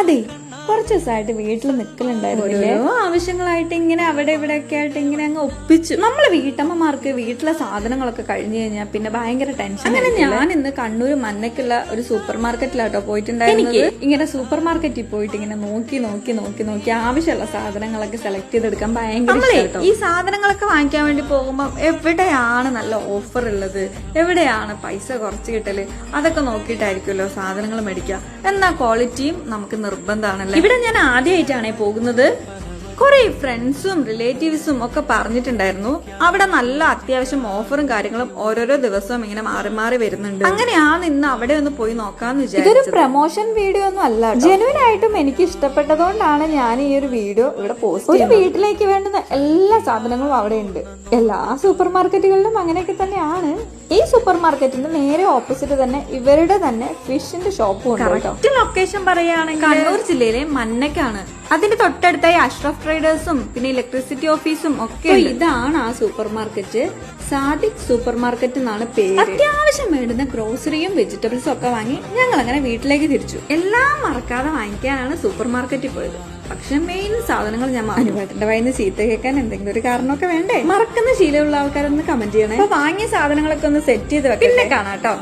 അതെ, കുറച്ച് ദിവസമായിട്ട് വീട്ടിൽ നിൽക്കലുണ്ടായിരുന്നില്ലേ, ഓരോ ആവശ്യങ്ങളായിട്ട് ഇങ്ങനെ അവിടെ ഇവിടെ ഒക്കെ ആയിട്ട് ഇങ്ങനെ അങ്ങ് ഒപ്പിച്ചു. നമ്മള് വീട്ടമ്മമാർക്ക് വീട്ടിലെ സാധനങ്ങളൊക്കെ കഴിഞ്ഞു കഴിഞ്ഞാൽ പിന്നെ ഭയങ്കര ടെൻഷൻ. അങ്ങനെ ഞാൻ ഇന്ന് കണ്ണൂർ മന്നയ്ക്കുള്ള ഒരു സൂപ്പർ മാർക്കറ്റിലാട്ടോ പോയിട്ടുണ്ടായിരുന്നത്. ഇങ്ങനെ സൂപ്പർ മാർക്കറ്റിൽ പോയിട്ട് ഇങ്ങനെ നോക്കി ആവശ്യമുള്ള സാധനങ്ങളൊക്കെ സെലക്ട് ചെയ്തെടുക്കാൻ ഭയങ്കര ഈ സാധനങ്ങളൊക്കെ വാങ്ങിക്കാൻ വേണ്ടി പോകുമ്പോൾ എവിടെയാണ് നല്ല ഓഫർ ഉള്ളത്, എവിടെയാണ് പൈസ കുറച്ച് കിട്ടല്, അതൊക്കെ നോക്കിയിട്ടായിരിക്കുമല്ലോ സാധനങ്ങൾ മേടിക്കുക. എന്നാ ക്വാളിറ്റിയും നമുക്ക് നിർബന്ധമാണല്ലോ. ഇവിടെ ഞാൻ ആദ്യമായിട്ടാണേ പോകുന്നത്. കുറെ ഫ്രണ്ട്സും റിലേറ്റീവ്സും ഒക്കെ പറഞ്ഞിട്ടുണ്ടായിരുന്നു അവിടെ നല്ല അത്യാവശ്യം ഓഫറും കാര്യങ്ങളും ഓരോരോ ദിവസവും ഇങ്ങനെ മാറി മാറി വരുന്നുണ്ട്. അങ്ങനെയാണ് ഇന്ന് അവിടെ ഒന്ന് പോയി നോക്കാന്ന് വിചാരിച്ചത്. ഇതൊരു പ്രൊമോഷൻ വീഡിയോ ഒന്നും അല്ല, ജെനുവിൻ ആയിട്ടും എനിക്ക് ഇഷ്ടപ്പെട്ടതുകൊണ്ടാണ് ഞാൻ ഈ ഒരു വീഡിയോ ഇവിടെ പോസ്റ്റ് ചെയ്യുന്നത്. ഒരു വീട്ടിലേക്ക് വേണ്ടുന്ന എല്ലാ സാധനങ്ങളും അവിടെ ഉണ്ട്. എല്ലാ സൂപ്പർ മാർക്കറ്റുകളിലും അങ്ങനെയൊക്കെ തന്നെയാണ്. ഈ സൂപ്പർ മാർക്കറ്റിന്റെ നേരെ ഓപ്പോസിറ്റ് തന്നെ ഇവരുടെ തന്നെ ഫിഷിന്റെ ഷോപ്പും ഉണ്ട്. കറക്റ്റ് ലൊക്കേഷൻ പറയുകയാണെങ്കിൽ കണ്ണൂർ ജില്ലയിലെ മന്നയ്ക്കാണ്. അതിന്റെ തൊട്ടടുത്തായി അഷ്റഫ് ട്രേഡേഴ്സും പിന്നെ ഇലക്ട്രിസിറ്റി ഓഫീസും ഒക്കെ. ഇതാണ് ആ super market. Sadiq super market എന്നാണ് പേര്. അത്യാവശ്യം വേണ്ടുന്ന ഗ്രോസറിയും വെജിറ്റബിൾസും ഒക്കെ വാങ്ങി ഞങ്ങൾ അങ്ങനെ വീട്ടിലേക്ക് തിരിച്ചു. എല്ലാം മറക്കാതെ വാങ്ങിക്കാനാണ് സൂപ്പർ മാർക്കറ്റിൽ പോയത്. പക്ഷെ മെയിൻ സാധനങ്ങൾ ഞാൻ അനുവേട്ടന്റെ വയന്ന് ചീത്ത കേൾക്കാൻ എന്തെങ്കിലും ഒരു കാരണമൊക്കെ വേണ്ടേ. മറക്കുന്ന ശീലമുള്ള ആൾക്കാരൊന്ന് കമന്റ് ചെയ്യണേ. അപ്പൊ വാങ്ങിയ സാധനങ്ങളൊക്കെ ഒന്ന് സെറ്റ് ചെയ്ത് വെക്കാം. പിന്നെ കാണാട്ടോ.